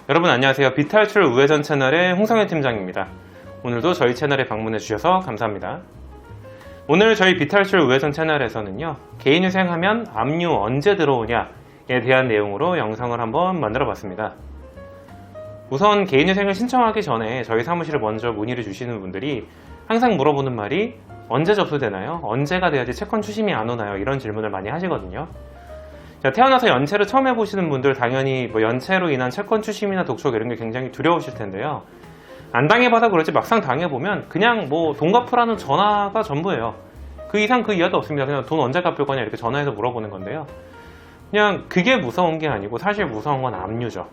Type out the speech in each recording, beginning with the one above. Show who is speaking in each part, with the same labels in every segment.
Speaker 1: 여러분 안녕하세요. 비탈출 우회전 채널의 홍성현 팀장입니다. 오늘도 저희 채널에 방문해 주셔서 감사합니다. 오늘 저희 비탈출 우회전 채널에서는요, 개인휴생하면 압류 언제 들어오냐에 대한 내용으로 영상을 한번 만들어 봤습니다. 우선 개인휴생을 신청하기 전에 저희 사무실에 먼저 문의를 주시는 분들이 항상 물어보는 말이 언제 접수되나요? 언제가 돼야지 채권 추심이 안 오나요? 이런 질문을 많이 하시거든요. 자, 태어나서 연체를 처음 해보시는 분들 당연히 뭐 연체로 인한 채권 추심이나 독촉 이런 게 굉장히 두려우실 텐데요. 안 당해봐서 그렇지 막상 당해보면 그냥 뭐 돈 갚으라는 전화가 전부예요. 그 이상 그 이하도 없습니다. 그냥 돈 언제 갚을 거냐 이렇게 전화해서 물어보는 건데요. 그냥 그게 무서운 게 아니고 사실 무서운 건 압류죠.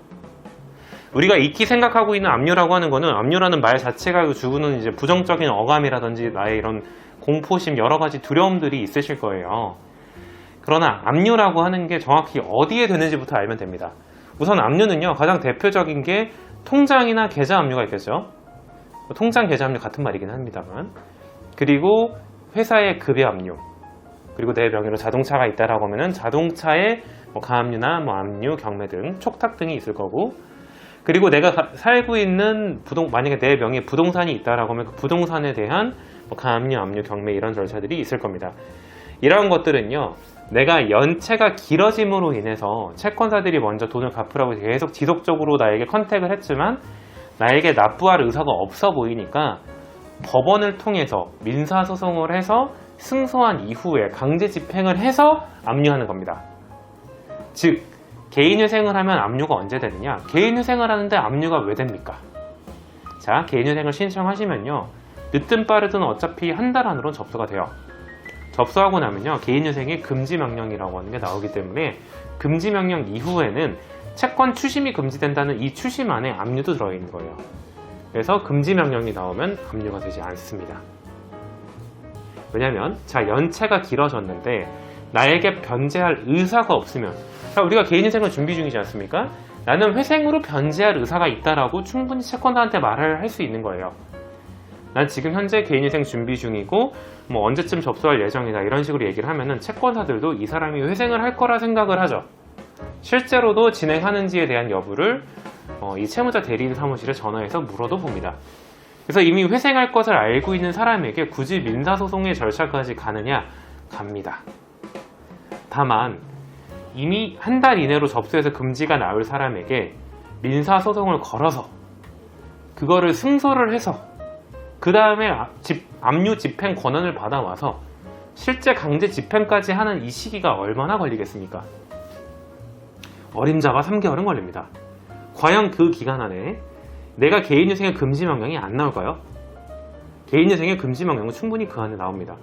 Speaker 1: 우리가 익히 생각하고 있는 압류라고 하는 거는 압류라는 말 자체가 주는 이제 부정적인 어감이라든지 나의 이런 공포심 여러 가지 두려움들이 있으실 거예요. 그러나 압류라고 하는 게 정확히 어디에 되는지부터 알면 됩니다. 우선 압류는요, 가장 대표적인 게 통장이나 계좌 압류가 있겠죠. 통장, 계좌 압류 같은 말이긴 합니다만. 그리고 회사의 급여 압류. 그리고 내 명의로 자동차가 있다라고 하면은 자동차의 뭐 가압류나 뭐 압류, 경매 등 촉탁 등이 있을 거고. 그리고 내가 살고 있는 만약에 내 명의에 부동산이 있다라고 하면 그 부동산에 대한 뭐 가압류, 압류, 경매 이런 절차들이 있을 겁니다. 이런 것들은요, 내가 연체가 길어짐으로 인해서 채권사들이 먼저 돈을 갚으라고 계속 지속적으로 나에게 컨택을 했지만 나에게 납부할 의사가 없어 보이니까 법원을 통해서 민사소송을 해서 승소한 이후에 강제 집행을 해서 압류하는 겁니다. 즉, 개인휴생을 하면 압류가 언제 되느냐? 개인휴생을 하는데 압류가 왜 됩니까? 자, 개인휴생을 신청하시면요, 늦든 빠르든 어차피 한 달 안으로 접수가 돼요. 접수하고 나면요, 개인휴생의 금지명령이라고 하는 게 나오기 때문에 금지명령 이후에는 채권 추심이 금지된다는 이 추심 안에 압류도 들어있는 거예요. 그래서 금지명령이 나오면 압류가 되지 않습니다. 왜냐면 자, 연체가 길어졌는데 나에게 변제할 의사가 없으면, 자, 우리가 개인휴생을 준비 중이지 않습니까? 나는 회생으로 변제할 의사가 있다라고 충분히 채권자한테 말을 할 수 있는 거예요. 난 지금 현재 개인휴생 준비 중이고 뭐 언제쯤 접수할 예정이다 이런 식으로 얘기를 하면은 채권사들도 이 사람이 회생을 할 거라 생각을 하죠. 실제로도 진행하는지에 대한 여부를 이 채무자 대리인 사무실에 전화해서 물어도 봅니다. 그래서 이미 회생할 것을 알고 있는 사람에게 굳이 민사소송의 절차까지 가느냐? 갑니다. 다만 이미 한 달 이내로 접수해서 금지가 나올 사람에게 민사소송을 걸어서 그거를 승소를 해서 그 다음에 압류 집행 권한을 받아와서 실제 강제 집행까지 하는 이 시기가 얼마나 걸리겠습니까? 어림잡아 3개월은 걸립니다. 과연 그 기간 안에 내가 개인휴생의 금지명령이 안 나올까요? 개인휴생의 금지명령은 충분히 그 안에 나옵니다.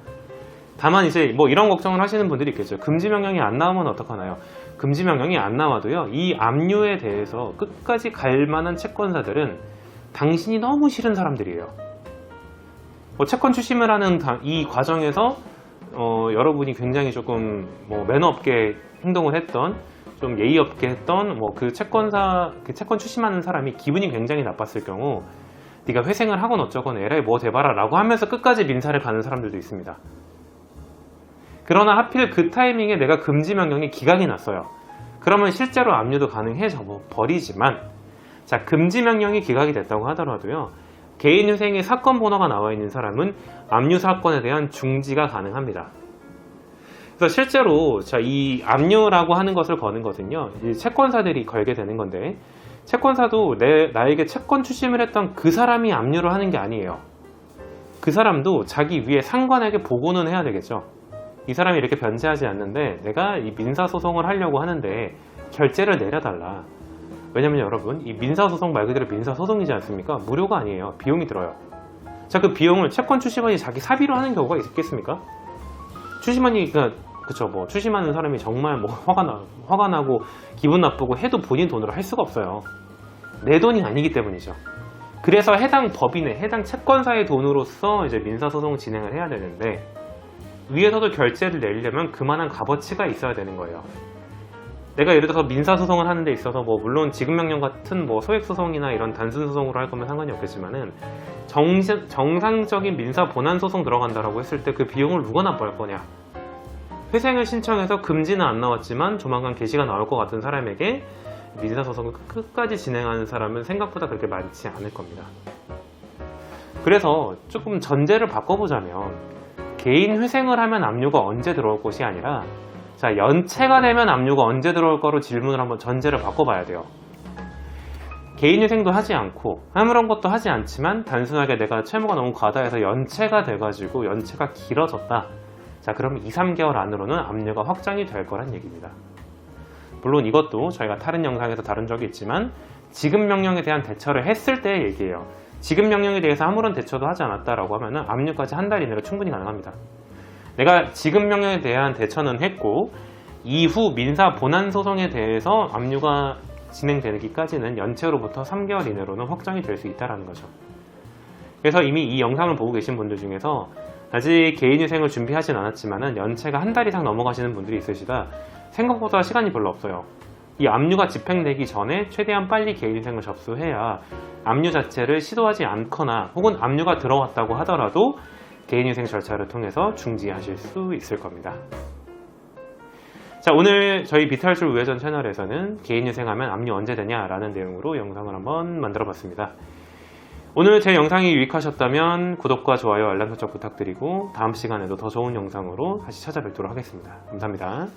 Speaker 1: 다만 이제 뭐 이런 걱정을 하시는 분들이 있겠죠. 금지명령이 안 나오면 어떡하나요? 금지명령이 안 나와도요, 이 압류에 대해서 끝까지 갈 만한 채권사들은 당신이 너무 싫은 사람들이에요. 채권 추심을 하는 이 과정에서 여러분이 굉장히 조금 뭐 매너 없게 행동을 했던, 좀 예의 없게 했던 그 채권 추심하는 사람이 기분이 굉장히 나빴을 경우 네가 회생을 하건 어쩌건 에라이 뭐 대봐라 라고 하면서 끝까지 민사를 가는 사람들도 있습니다. 그러나 하필 그 타이밍에 내가 금지명령이 기각이 났어요. 그러면 실제로 압류도 가능해져 버리지만, 자, 금지명령이 기각이 됐다고 하더라도요, 개인휴생의 사건 번호가 나와 있는 사람은 압류 사건에 대한 중지가 가능합니다. 그래서 실제로 이 압류라고 하는 것을 거는 것은요, 이 채권사들이 걸게 되는 건데, 채권사도 나에게 채권 추심을 했던 그 사람이 압류를 하는 게 아니에요. 그 사람도 자기 위에 상관에게 보고는 해야 되겠죠. 이 사람이 이렇게 변제하지 않는데 내가 이 민사소송을 하려고 하는데 결제를 내려달라. 왜냐면 여러분, 이 민사소송 말 그대로 민사소송이지 않습니까? 무료가 아니에요. 비용이 들어요. 자, 그 비용을 채권 추심원이 자기 사비로 하는 경우가 있겠습니까? 추심원이, 그쵸, 뭐, 추심하는 사람이 정말 뭐 화가 나고 기분 나쁘고 해도 본인 돈으로 할 수가 없어요. 내 돈이 아니기 때문이죠. 그래서 해당 법인의, 해당 채권사의 돈으로서 이제 민사소송 진행을 해야 되는데, 위에서도 결제를 내려면 그만한 값어치가 있어야 되는 거예요. 내가 예를 들어서 민사소송을 하는 데 있어서 물론 지급명령 같은 소액소송이나 이런 단순소송으로 할 거면 상관이 없겠지만은 정상적인 민사 본안소송 들어간다라고 했을 때 그 비용을 누가 납부할 거냐? 회생을 신청해서 금지는 안 나왔지만 조만간 게시가 나올 것 같은 사람에게 민사소송을 끝까지 진행하는 사람은 생각보다 그렇게 많지 않을 겁니다. 그래서 조금 전제를 바꿔보자면 개인 회생을 하면 압류가 언제 들어올 것이 아니라 자, 연체가 되면 압류가 언제 들어올 거로 질문을 한번 전제를 바꿔봐야 돼요. 개인회생도 하지 않고 아무런 것도 하지 않지만 단순하게 내가 채무가 너무 과다해서 연체가 돼가지고 연체가 길어졌다. 자, 그럼 2, 3개월 안으로는 압류가 확정이 될 거란 얘기입니다. 물론 이것도 저희가 다른 영상에서 다룬 적이 있지만 지급 명령에 대한 대처를 했을 때의 얘기예요. 지급 명령에 대해서 아무런 대처도 하지 않았다라고 하면 압류까지 한 달 이내로 충분히 가능합니다. 내가 지급 명령에 대한 대처는 했고 이후 민사 본안 소송에 대해서 압류가 진행되기까지는 연체로부터 3개월 이내로는 확정이 될 수 있다는 거죠. 그래서 이미 이 영상을 보고 계신 분들 중에서 아직 개인회생을 준비하진 않았지만 연체가 한 달 이상 넘어가시는 분들이 있으시다. 생각보다 시간이 별로 없어요. 이 압류가 집행되기 전에 최대한 빨리 개인회생을 접수해야 압류 자체를 시도하지 않거나 혹은 압류가 들어왔다고 하더라도 개인회생 절차를 통해서 중지하실 수 있을 겁니다. 자, 오늘 저희 비탈출 우회전 채널에서는 개인회생하면 압류 언제 되냐라는 내용으로 영상을 한번 만들어 봤습니다. 오늘 제 영상이 유익하셨다면 구독과 좋아요, 알람 설정 부탁드리고 다음 시간에도 더 좋은 영상으로 다시 찾아뵙도록 하겠습니다. 감사합니다.